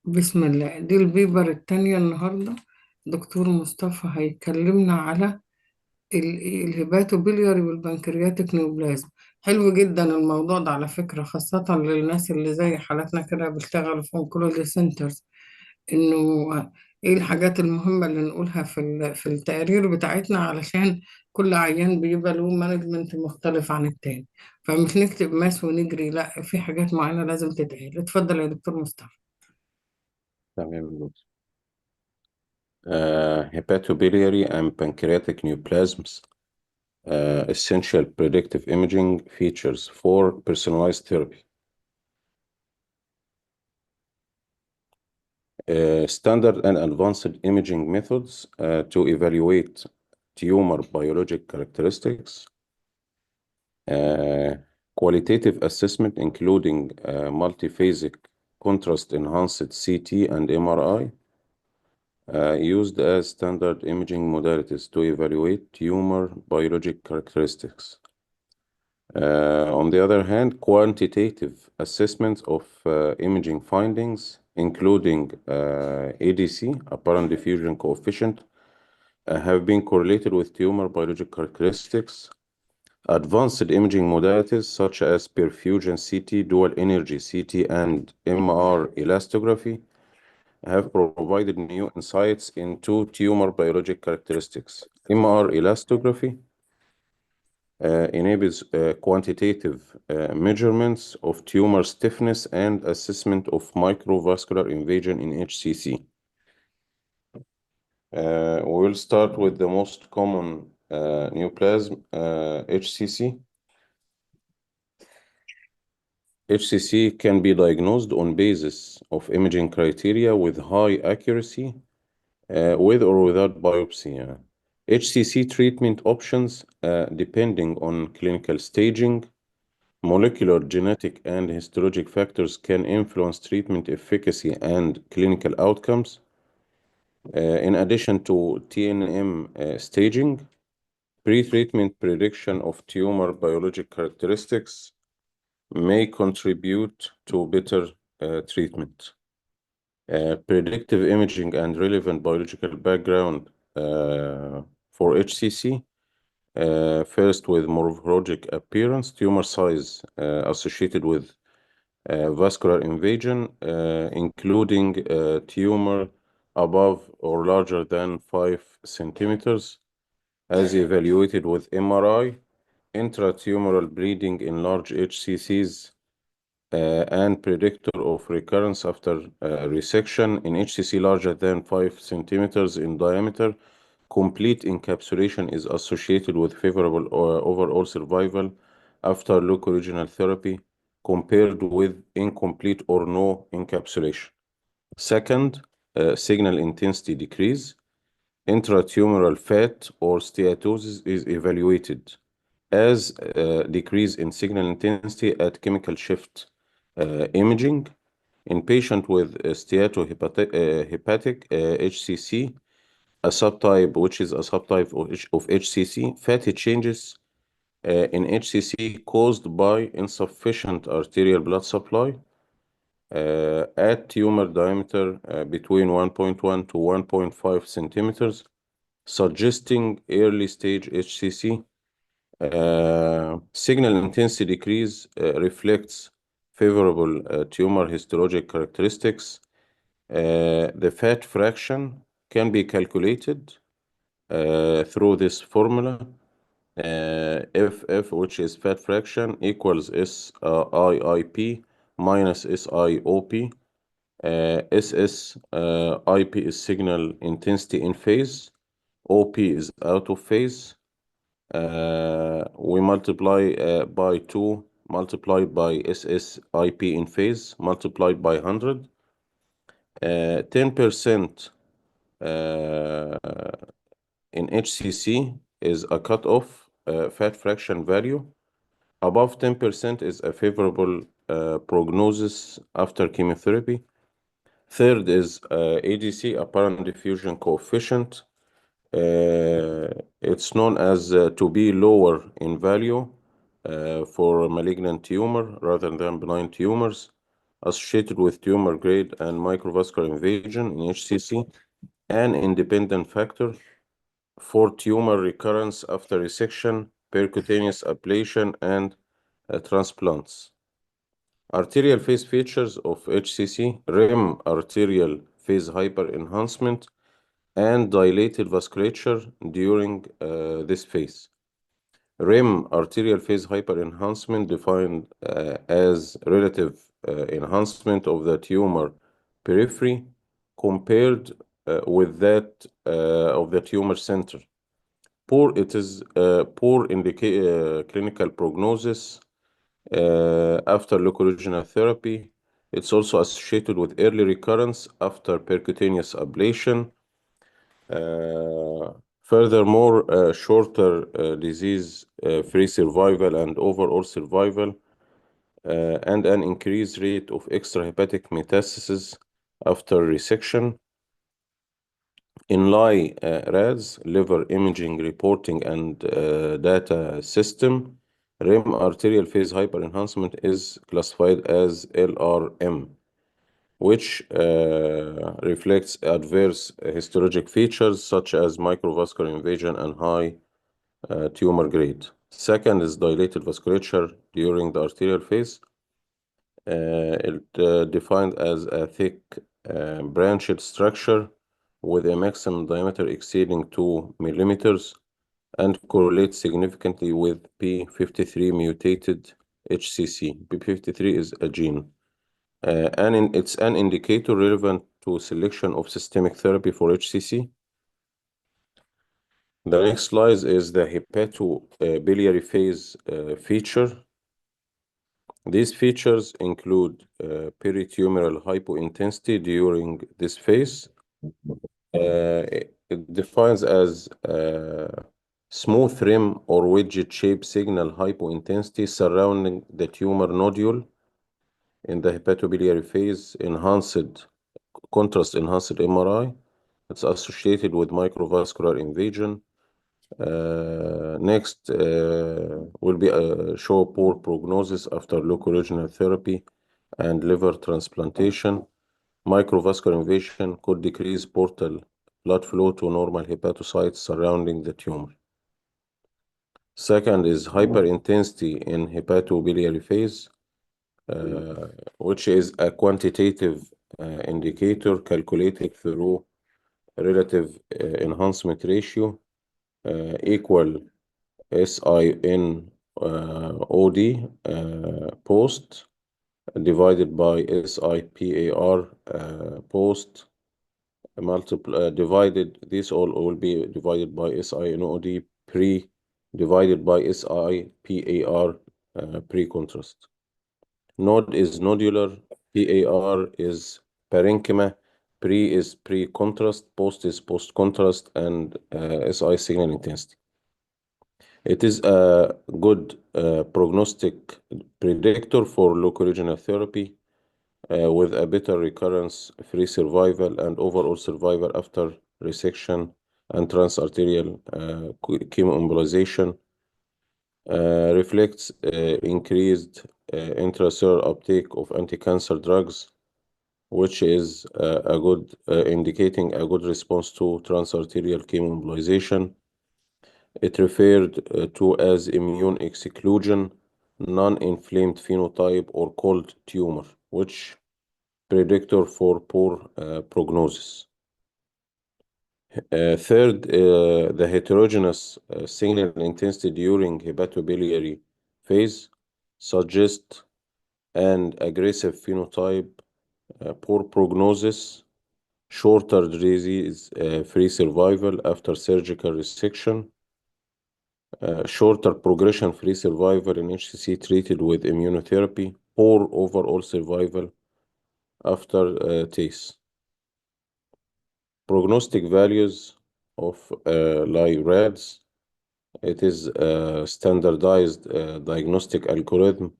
بسم الله. دي البيبر التانية النهاردة. دكتور مصطفى هيكلمنا على الهيباتوبيلياري والبنكرياتيك نيوبلازم. حلو جدا الموضوع ده على فكرة، خاصة للناس اللي زي حالاتنا كده بيشتغلوا في اونكولوجي سنترز. انه ايه الحاجات المهمة اللي نقولها في التقارير بتاعتنا، علشان كل عيان بيبقى له مانجمنت مختلف عن التاني. فمش نكتب ماس ونجري، لا، في حاجات معينة لازم تتقال. اتفضل يا دكتور مصطفى. تمام. Hepatobiliary and pancreatic neoplasms, essential predictive imaging features for personalized therapy. Standard and advanced imaging methods to evaluate tumor biologic characteristics. Qualitative assessment including multiphasic contrast enhanced CT and MRI. Used as standard imaging modalities to evaluate tumor biologic characteristics. On the other hand, quantitative assessments of imaging findings, including ADC, apparent diffusion coefficient, have been correlated with tumor biologic characteristics. Advanced imaging modalities such as perfusion CT, dual energy CT, and MR elastography have provided new insights into tumor biologic characteristics. MR elastography enables quantitative measurements of tumor stiffness and assessment of microvascular invasion in HCC. We'll start with the most common neoplasm, HCC. HCC can be diagnosed on basis of imaging criteria with high accuracy, with or without biopsy. HCC treatment options, depending on clinical staging, molecular, genetic, and histologic factors can influence treatment efficacy and clinical outcomes. In addition to TNM staging, pre-treatment prediction of tumor biologic characteristics may contribute to better treatment. Predictive imaging and relevant biological background for HCC. First, with morphologic appearance, tumor size associated with vascular invasion, including tumor above or larger than 5 centimeters, as evaluated with MRI, intratumoral bleeding in large HCCs, and predictor of recurrence after resection in HCC larger than 5 centimeters in diameter. Complete encapsulation is associated with favorable overall survival after locoregional therapy compared with incomplete or no encapsulation. Second, signal intensity decrease. Intratumoral fat or steatosis is evaluated as decrease in signal intensity at chemical shift imaging. In patient with steatohepatic HCC, a subtype which is a subtype of HCC, fatty changes in HCC caused by insufficient arterial blood supply at tumor diameter between 1.1 to 1.5 centimeters, suggesting early stage HCC. Signal intensity decrease reflects favorable tumor histologic characteristics. The fat fraction can be calculated through this formula. FF, which is fat fraction, equals SIIP minus SIOP. SSIP is signal intensity in phase. OP is out of phase. We multiply by 2 multiplied by SSIP in phase multiplied by 100. 10% in HCC is a cutoff fat fraction value. Above 10% is a favorable prognosis after chemotherapy. Third is ADC, apparent diffusion coefficient. It's known as to be lower in value for malignant tumor rather than benign tumors. associated with tumor grade and microvascular invasion in HCC, an independent factor for tumor recurrence after resection, percutaneous ablation, and transplants. Arterial phase features of HCC: REM arterial phase hyperenhancement and dilated vasculature during this phase. REM arterial phase hyperenhancement defined as relative enhancement of the tumor periphery compared with that of the tumor center. It is poor clinical prognosis after local regional therapy. It's also associated with early recurrence after percutaneous ablation. Furthermore, shorter disease-free survival and overall survival, and an increased rate of extrahepatic metastasis after resection. In LI-RADS, liver imaging reporting and data system, REM arterial phase hyperenhancement is classified as LRM, which reflects adverse histologic features such as microvascular invasion and high tumor grade. Second is dilated vasculature during the arterial phase. Defined as a thick branched structure with a maximum diameter exceeding 2 millimeters and correlates significantly with p53 mutated HCC. p53 is a gene. It's an indicator relevant to selection of systemic therapy for HCC. The next slide is the hepatobiliary phase feature. These features include peritumoral hypointensity during this phase. It defines as smooth rim or widget-shaped signal hypointensity surrounding the tumor nodule in the hepatobiliary phase, contrast-enhanced MRI. It's associated with microvascular invasion. Next will be show poor prognosis after local regional therapy and liver transplantation. Microvascular invasion could decrease portal blood flow to normal hepatocytes surrounding the tumor. Second is hyperintensity in hepatobiliary phase, which is a quantitative indicator calculated through relative enhancement ratio equal SIN post divided by SIPAR post divided. This all will be divided by SINOD pre divided by SIPAR pre-contrast. Node is nodular, PAR is parenchyma, pre is pre-contrast, post is post-contrast, and SI signal intensity. It is a good prognostic predictor for local regional therapy with a better recurrence-free survival and overall survival after resection and transarterial chemoembolization. Reflects increased intracellular uptake of anti-cancer drugs, which is a good indicating a good response to transarterial chemoembolization. It referred to as immune exclusion, non-inflamed phenotype, or cold tumor, which predictor for poor prognosis. Third, the heterogeneous signal intensity during hepatobiliary phase suggests an aggressive phenotype, poor prognosis, shorter disease-free survival after surgical resection, shorter progression-free survival in HCC treated with immunotherapy, poor overall survival after TACE. Prognostic values of LI-RADS. It is a standardized diagnostic algorithm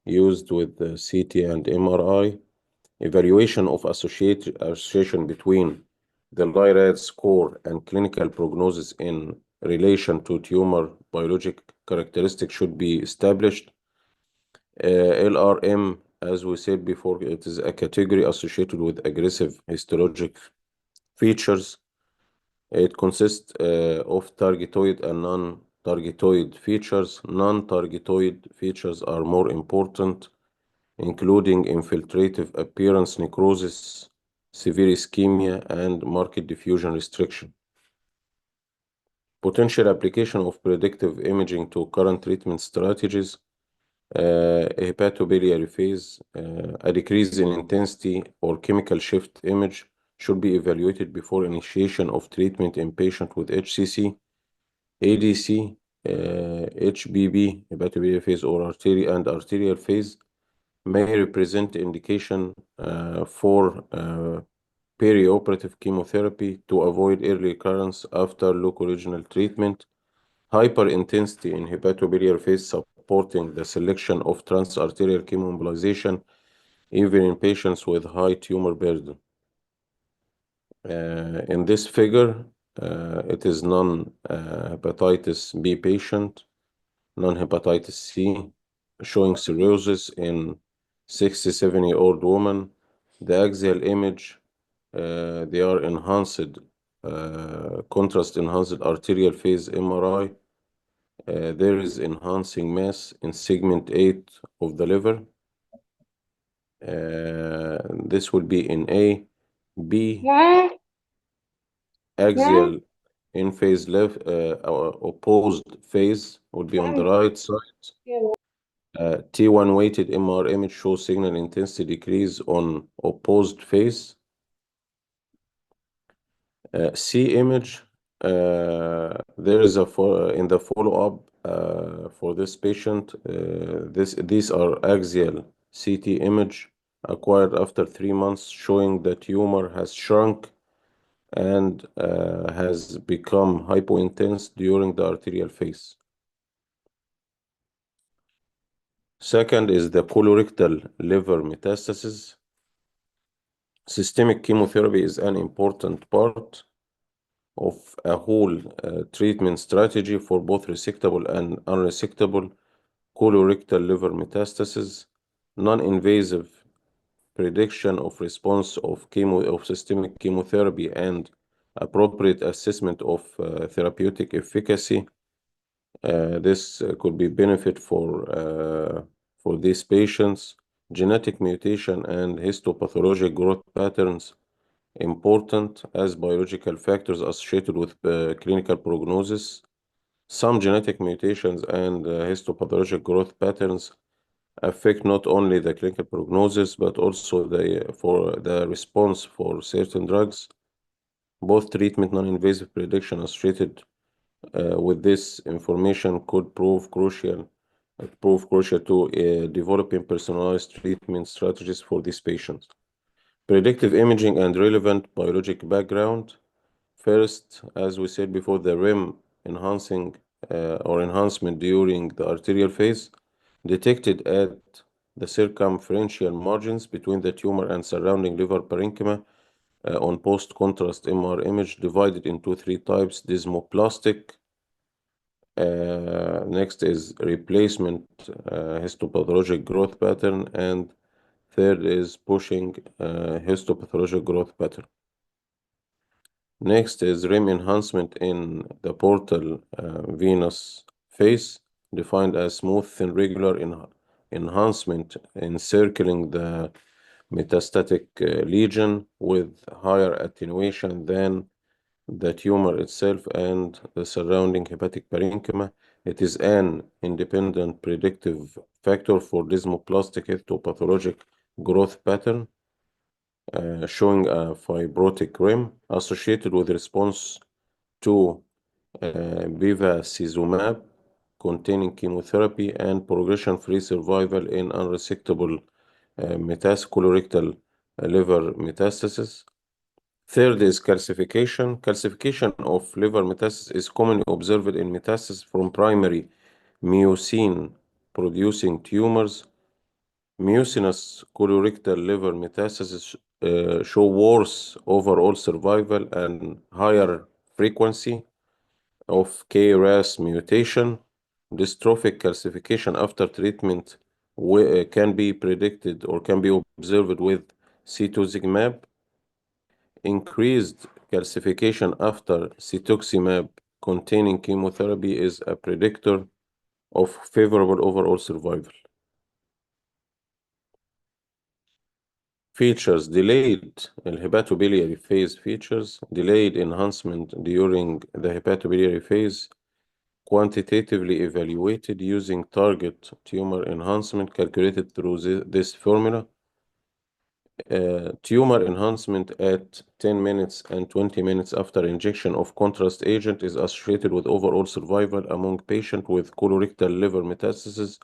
used with the CT and MRI. Evaluation of association between the LI-RADS score and clinical prognosis in relation to tumor biologic characteristics should be established. LRM as we said before, it is a category associated with aggressive histologic features. It consists of targetoid and non-targetoid features. Non-targetoid features are more important, including infiltrative appearance, necrosis, severe ischemia, and marked diffusion restriction. Potential application of predictive imaging to current treatment strategies. Hepatobiliary phase, a decrease in intensity or chemical shift image should be evaluated before initiation of treatment in patient with HCC, ADC, HBB, hepatobiliary phase, or arterial phase may represent indication for perioperative chemotherapy to avoid early recurrence after local regional treatment. Hyperintensity in hepatobiliary phase supporting the selection of transarterial chemoembolization even in patients with high tumor burden. In this figure, it is non-hepatitis B patient, non-hepatitis C, showing cirrhosis in 67-year-old woman. The axial image, they are enhanced, contrast-enhanced arterial phase MRI. There is enhancing mass in segment 8 of the liver. This will be in A. B, axial in phase left, opposed phase would be on the right side. T1 weighted MR image shows signal intensity decrease on opposed phase. C image, there is in the follow-up for this patient, these are axial CT image acquired after 3 months showing the tumor has shrunk and has become hypointense during the arterial phase. Second is the colorectal liver metastasis. Systemic chemotherapy is an important part of a whole treatment strategy for both resectable and unresectable colorectal liver metastasis. Non-invasive prediction of response of systemic chemotherapy and appropriate assessment of therapeutic efficacy. This could be benefit for these patients. Genetic mutation and histopathologic growth patterns important as biological factors associated with clinical prognosis. Some genetic mutations and histopathologic growth patterns affect not only the clinical prognosis but also for the response for certain drugs. Both treatment non-invasive prediction associated with this information could prove crucial to developing personalized treatment strategies for these patients. Predictive imaging and relevant biologic background. First, as we said before, the REM enhancement during the arterial phase detected at the circumferential margins between the tumor and surrounding liver parenchyma on post-contrast MR image divided into 3 types: desmoplastic. Next is replacement histopathologic growth pattern, and third is pushing histopathologic growth pattern. Next is REM enhancement in the portal venous phase, defined as smooth and regular enhancement encircling the metastatic lesion with higher attenuation than the tumor itself and the surrounding hepatic parenchyma. It is an independent predictive factor for desmoplastic histopathologic growth pattern, showing a fibrotic rim associated with response to bevacizumab containing chemotherapy and progression-free survival in unresectable colorectal liver metastasis. Third is calcification. Calcification of liver metastasis is commonly observed in metastasis from primary mucin-producing tumors. Mucinous colorectal liver metastasis show worse overall survival and higher frequency of KRAS mutation. Dystrophic calcification after treatment can be predicted or can be observed with cetuximab. Increased calcification after cetuximab containing chemotherapy is a predictor of favorable overall survival. Features: delayed hepatobiliary phase features, delayed enhancement during the hepatobiliary phase, quantitatively evaluated using target tumor enhancement calculated through this formula. Tumor enhancement at 10 minutes and 20 minutes after injection of contrast agent is associated with overall survival among patients with colorectal liver metastasis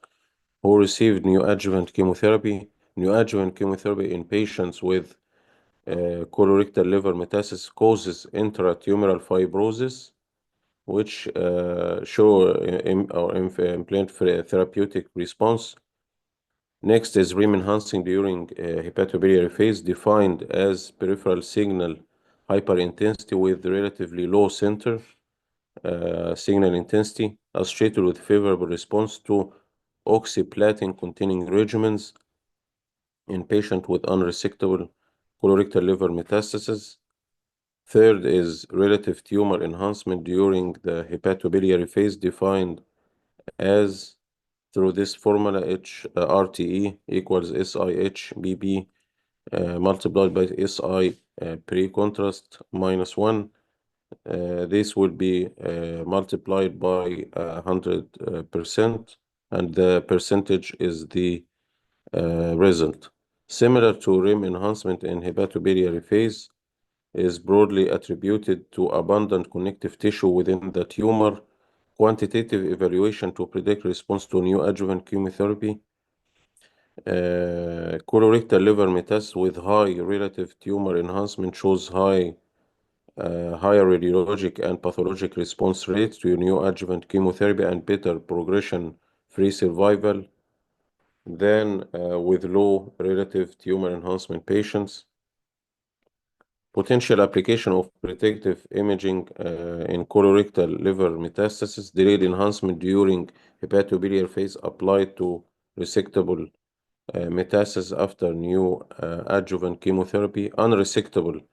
who received neoadjuvant chemotherapy. Neoadjuvant chemotherapy in patients with colorectal liver metastasis causes intratumoral fibrosis, which show or implant therapeutic response. Next is rim enhancing during hepatobiliary phase, defined as peripheral signal hyperintensity with relatively low center signal intensity associated with favorable response to oxaliplatin containing regimens in patient with unresectable colorectal liver metastasis. Third is relative tumor enhancement during the hepatobiliary phase, defined as through this formula RTE equals SIH BB multiplied by SI pre-contrast minus 1. This will be multiplied by 100%, and the percentage is the result. Similar to rim enhancement in hepatobiliary phase, is broadly attributed to abundant connective tissue within the tumor, quantitative evaluation to predict response to neoadjuvant chemotherapy, colorectal liver metastasis with high relative tumor enhancement shows higher radiologic and pathologic response rates to neoadjuvant chemotherapy and better progression-free survival than with low relative tumor enhancement patients. Potential application of predictive imaging in colorectal liver metastasis, delayed enhancement during hepatobiliary phase applied to resectable metastasis after new adjuvant chemotherapy, unresectable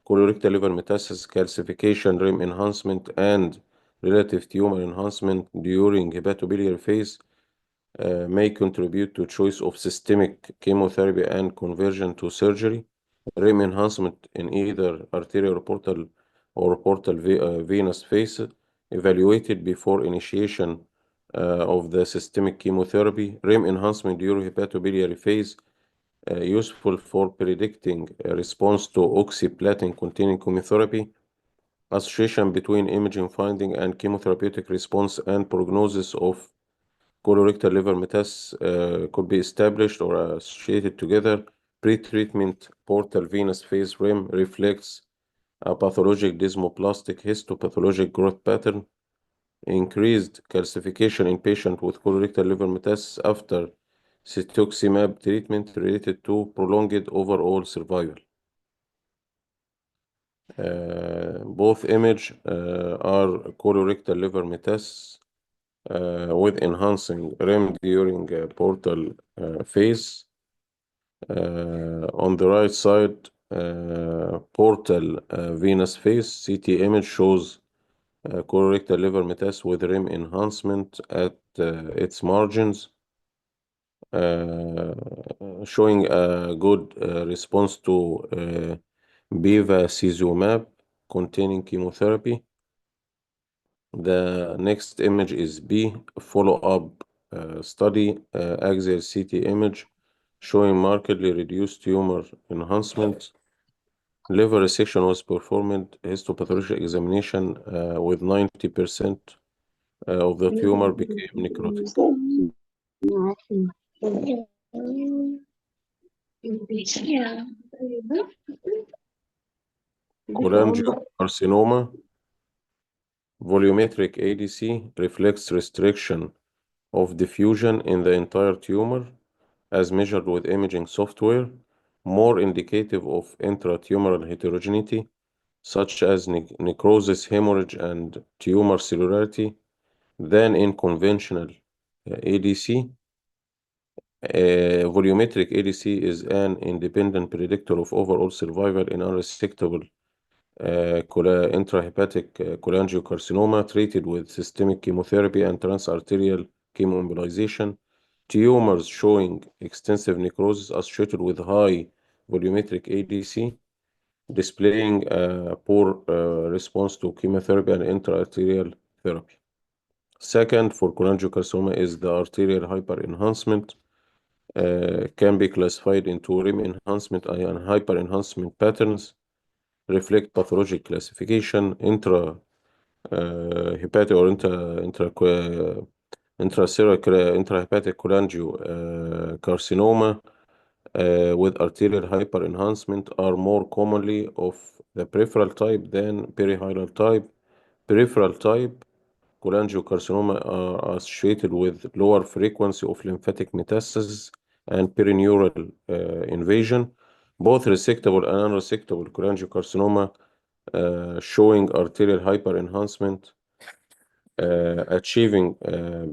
colorectal liver metastasis calcification, rim enhancement, and relative tumor enhancement during hepatobiliary phase may contribute to choice of systemic chemotherapy and conversion to surgery. Rim enhancement in either arterial portal or portal venous phase evaluated before initiation of the systemic chemotherapy. Rim enhancement during hepatobiliary phase useful for predicting a response to oxaliplatin-containing chemotherapy. Association between imaging finding and chemotherapeutic response and prognosis of colorectal liver metastasis could be established or associated together. Pre-treatment portal venous phase rim reflects a pathologic desmoplastic histopathologic growth pattern. Increased calcification in patient with colorectal liver metastasis after cetuximab treatment related to prolonged overall survival. Both image are colorectal liver metastasis with enhancing rim during portal phase. On the right side, portal venous phase CT image shows colorectal liver metastasis with rim enhancement at its margins, showing a good response to bevacizumab containing chemotherapy. The next image is B, follow-up study, axial CT image showing markedly reduced tumor enhancement. Liver resection was performed, histopathologic examination with 90% of the tumor became necrotic. Cholangiocarcinoma, volumetric ADC reflects restriction of diffusion in the entire tumor as measured with imaging software, more indicative of intratumoral heterogeneity, such as necrosis, hemorrhage, and tumor cellularity, than in conventional ADC. Volumetric ADC is an independent predictor of overall survival in unresectable intrahepatic cholangiocarcinoma treated with systemic chemotherapy and transarterial chemoembolization. Tumors showing extensive necrosis associated with high volumetric ADC, displaying a poor response to chemotherapy and intraarterial therapy. Second, for cholangiocarcinoma is the arterial hyperenhancement. Can be classified into rim enhancement and hyperenhancement patterns, reflect pathologic classification, hepatic or intrahepatic cholangiocarcinoma with arterial hyperenhancement are more commonly of the peripheral type than perihilar type. Peripheral type cholangiocarcinoma are associated with lower frequency of lymphatic metastasis and perineural invasion. Both resectable and unresectable cholangiocarcinoma showing arterial hyperenhancement, achieving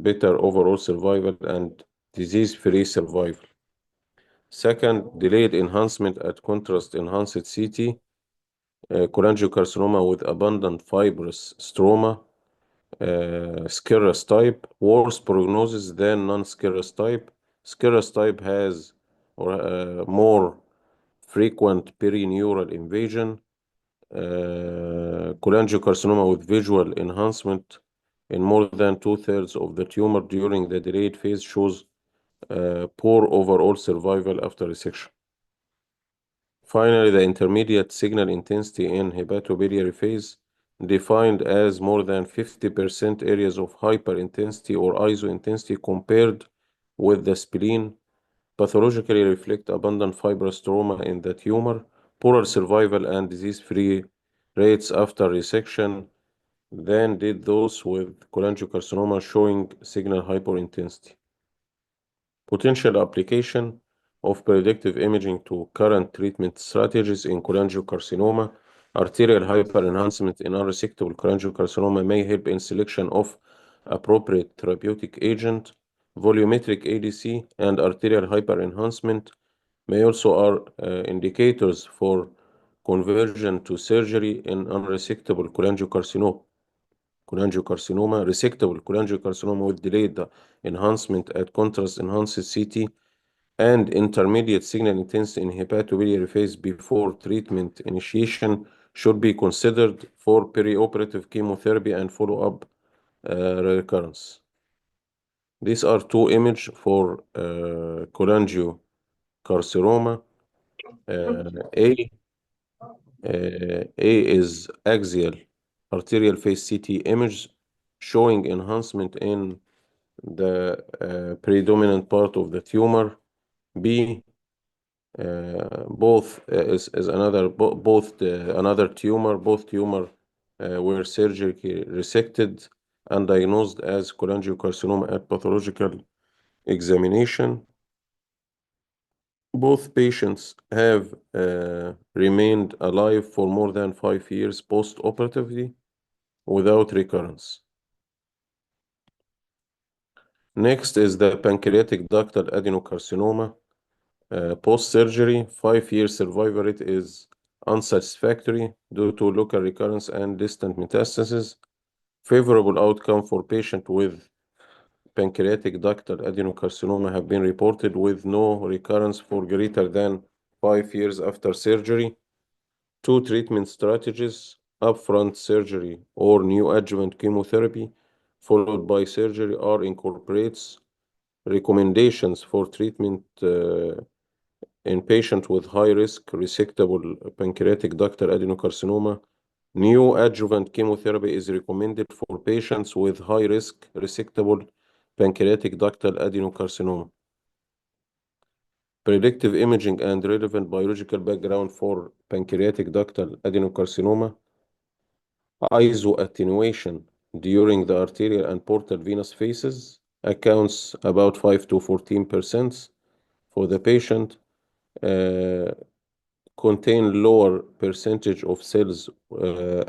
better overall survival and disease-free survival. Second, delayed enhancement at contrast enhanced CT, cholangiocarcinoma with abundant fibrous stroma, Scaurus type, worse prognosis than non-Scaurus type. Scaurus type has more frequent perineural invasion. Cholangiocarcinoma with visual enhancement in more than two-thirds of the tumor during the delayed phase shows poor overall survival after resection. Finally, the intermediate signal intensity in hepatobiliary phase, defined as more than 50% areas of hyperintensity or isointensity compared with the spleen, pathologically reflect abundant fibrostroma in the tumor, poorer survival and disease-free rates after resection than did those with cholangiocarcinoma showing signal hyperintensity. Potential application of predictive imaging to current treatment strategies in cholangiocarcinoma. Arterial hyperenhancement in unresectable cholangiocarcinoma may help in selection of appropriate therapeutic agent. Volumetric ADC and arterial hyperenhancement may also are indicators for conversion to surgery in unresectable cholangiocarcinoma, resectable cholangiocarcinoma with delayed enhancement at contrast enhanced CT, and intermediate signal intensity in hepatobiliary phase before treatment initiation should be considered for perioperative chemotherapy and follow-up recurrence. These are two images for cholangiocarcinoma. A is axial arterial phase CT image showing enhancement in the predominant part of the tumor. B both is another another tumor. Both tumor were surgically resected and diagnosed as cholangiocarcinoma at pathological examination. Both patients have remained alive for more than 5 years post-operatively without recurrence. Next is the pancreatic ductal adenocarcinoma. Post-surgery, 5-year survival rate is unsatisfactory due to local recurrence and distant metastasis. Favorable outcome for patient with pancreatic ductal adenocarcinoma have been reported with no recurrence for greater than 5 years after surgery. Two treatment strategies, upfront surgery or neoadjuvant chemotherapy, followed by surgery, are incorporates recommendations for treatment in patients with high-risk resectable pancreatic ductal adenocarcinoma. Neoadjuvant chemotherapy is recommended for patients with high-risk resectable pancreatic ductal adenocarcinoma. Predictive imaging and relevant biological background for pancreatic ductal adenocarcinoma. Isoattenuation during the arterial and portal venous phases accounts about 5 to 14% for the patient. Contain lower percentage of cells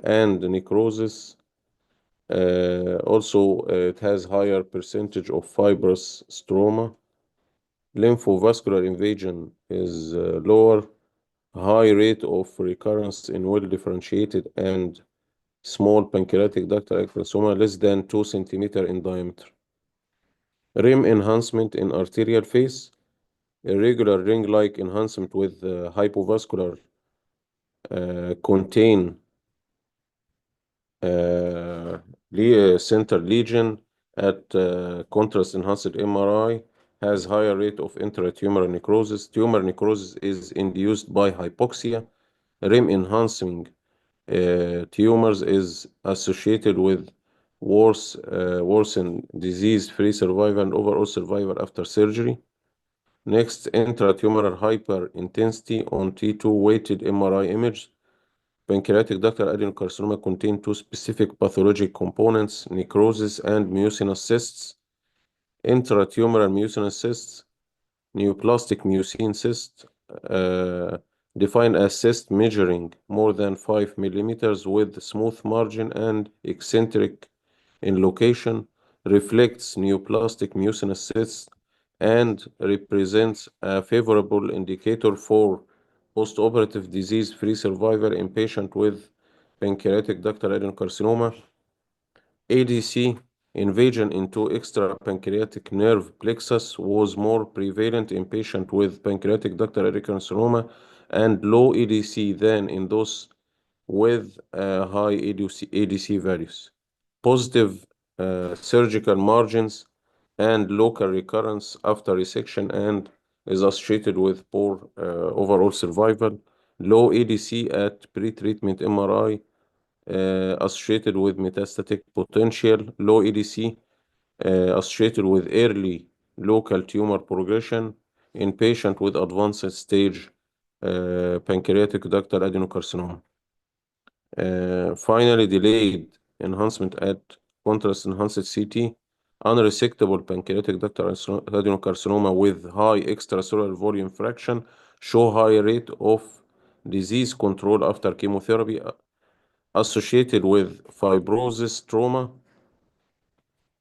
and necrosis. Also, it has higher percentage of fibrous stroma. lymphovascular invasion is lower, high rate of recurrence in well-differentiated and small pancreatic ductal carcinoma less than 2 centimeter in diameter. Rim enhancement in arterial phase, irregular ring-like enhancement with hypovascular contain center lesion at contrast enhanced MRI has higher rate of intratumoral necrosis. Tumor necrosis is induced by hypoxia. Rim enhancing tumors is associated with worsened disease-free survival and overall survival after surgery. Next, intratumoral hyperintensity on T2 weighted MRI image. Pancreatic ductal adenocarcinoma contain two specific pathologic components, necrosis and mucinous cysts. Intratumoral mucinous cysts, neoplastic mucin cyst, uh, defined as cyst measuring more than 5 millimeters with smooth margin and eccentric in location, reflects neoplastic mucinous cyst and represents a favorable indicator for postoperative disease-free survival in patients with pancreatic ductal adenocarcinoma. ADC invasion into extrapancreatic nerve plexus was more prevalent in patients with pancreatic ductal adenocarcinoma and low ADC than in those with high ADC values. Positive surgical margins and local recurrence after resection and is associated with poor overall survival. Low ADC at pre-treatment MRI associated with metastatic potential. Low ADC associated with early local tumor progression in patient with advanced stage pancreatic ductal adenocarcinoma. Finally, delayed enhancement at contrast enhanced CT, unresectable pancreatic ductal adenocarcinoma with high extracellular volume fraction show high rate of disease control after chemotherapy associated with fibrosis trauma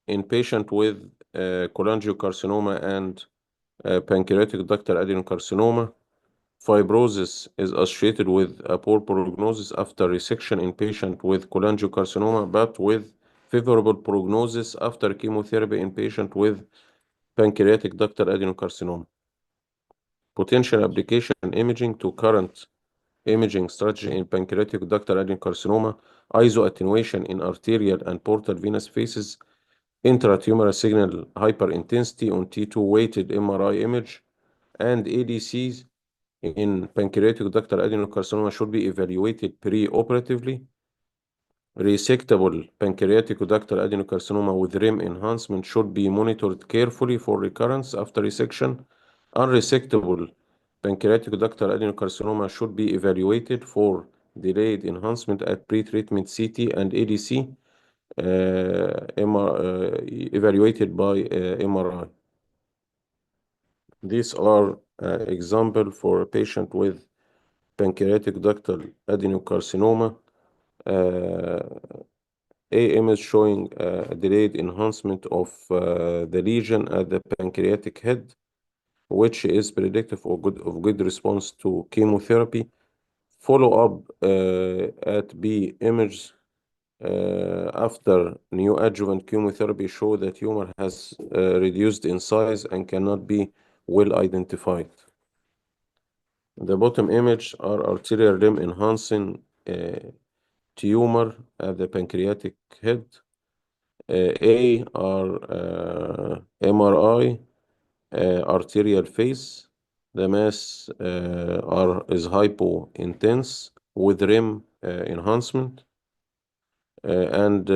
in patient with cholangiocarcinoma and pancreatic ductal adenocarcinoma. Fibrosis is associated with a poor prognosis after resection in patient with cholangiocarcinoma, but with favorable prognosis after chemotherapy in patient with pancreatic ductal adenocarcinoma. Potential application imaging to current imaging strategy in pancreatic ductal adenocarcinoma, isoattenuation in arterial and portal venous phases, intratumoral signal hyperintensity on T2 weighted MRI image, and ADCs in pancreatic ductal adenocarcinoma should be evaluated pre-operatively. Resectable pancreatic ductal adenocarcinoma with rim enhancement should be monitored carefully for recurrence after resection. Unresectable pancreatic ductal adenocarcinoma should be evaluated for delayed enhancement at pre-treatment CT and ADC evaluated by MRI. These are example for a patient with pancreatic ductal adenocarcinoma. AM is showing delayed enhancement of the lesion at the pancreatic head, which is predictive of good response to chemotherapy. Follow up at B image after neoadjuvant chemotherapy show that tumor has reduced in size and cannot be well identified. The bottom image are arterial rim enhancing tumor at the pancreatic head. A are MRI arterial phase. The mass is hypo-intense with rim enhancement and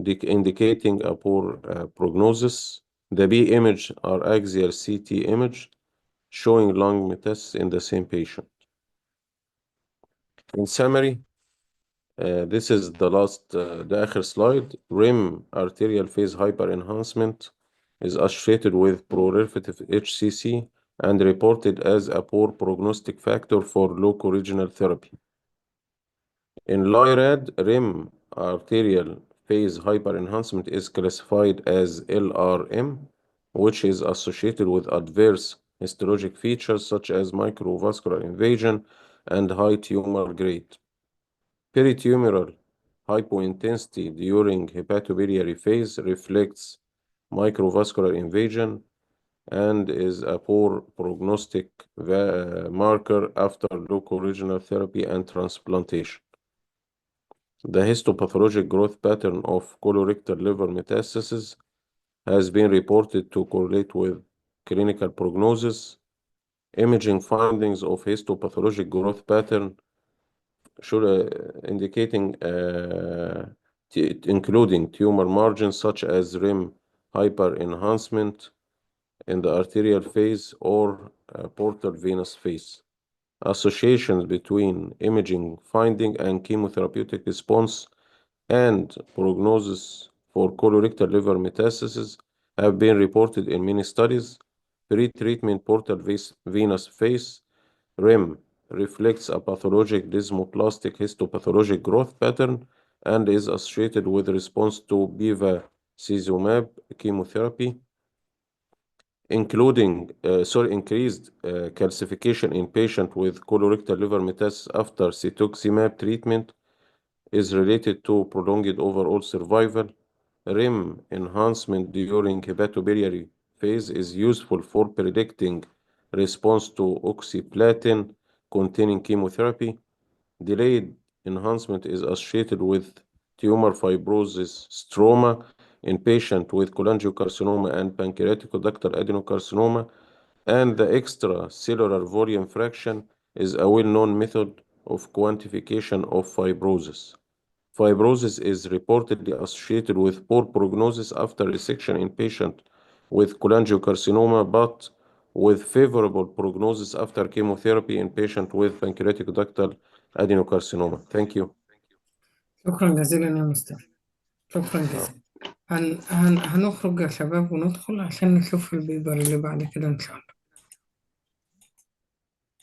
indicating a poor prognosis. The B image are axial CT image showing lung metastasis in the same patient. In summary, this is the آخر slide. rim arterial phase hyperenhancement is associated with proliferative HCC and reported as a poor prognostic factor for local regional therapy. In LIRAD, rim arterial phase hyperenhancement is classified as LRM which is associated with adverse histologic features such as microvascular invasion and high tumor grade. Peritumoral hypointensity during hepatobiliary phase reflects microvascular invasion and is a poor prognostic marker after local regional therapy and transplantation. The histopathologic growth pattern of colorectal liver metastasis has been reported to correlate with clinical prognosis. Imaging findings of histopathologic growth pattern should indicating including tumor margins such as rim hyperenhancement in the arterial phase or portal venous phase. Associations between imaging finding and chemotherapeutic response and prognosis for colorectal liver metastasis have been reported in many studies. Pre-treatment portal venous phase REM reflects a pathologic desmoplastic histopathologic growth pattern and is associated with response to bevacizumab chemotherapy, increased calcification in patient with colorectal liver metastasis after cetuximab treatment is related to prolonged overall survival. REM enhancement during hepatobiliary phase is useful for predicting response to oxyplatin containing chemotherapy. Delayed enhancement is associated with tumor fibrosis stroma in patient with cholangiocarcinoma and pancreatic ductal adenocarcinoma, and the extracellular volume fraction is a well-known method of quantification of fibrosis. Fibrosis is reportedly associated with poor prognosis after resection in patient with cholangiocarcinoma, but with favorable prognosis after chemotherapy in patient with pancreatic ductal adenocarcinoma. Thank you. شكرا جزيلا يا مصطفى، شكرا آه. جزيلا. هنخرج يا شباب وندخل عشان نشوف البيبر اللي بعد كده إن شاء الله.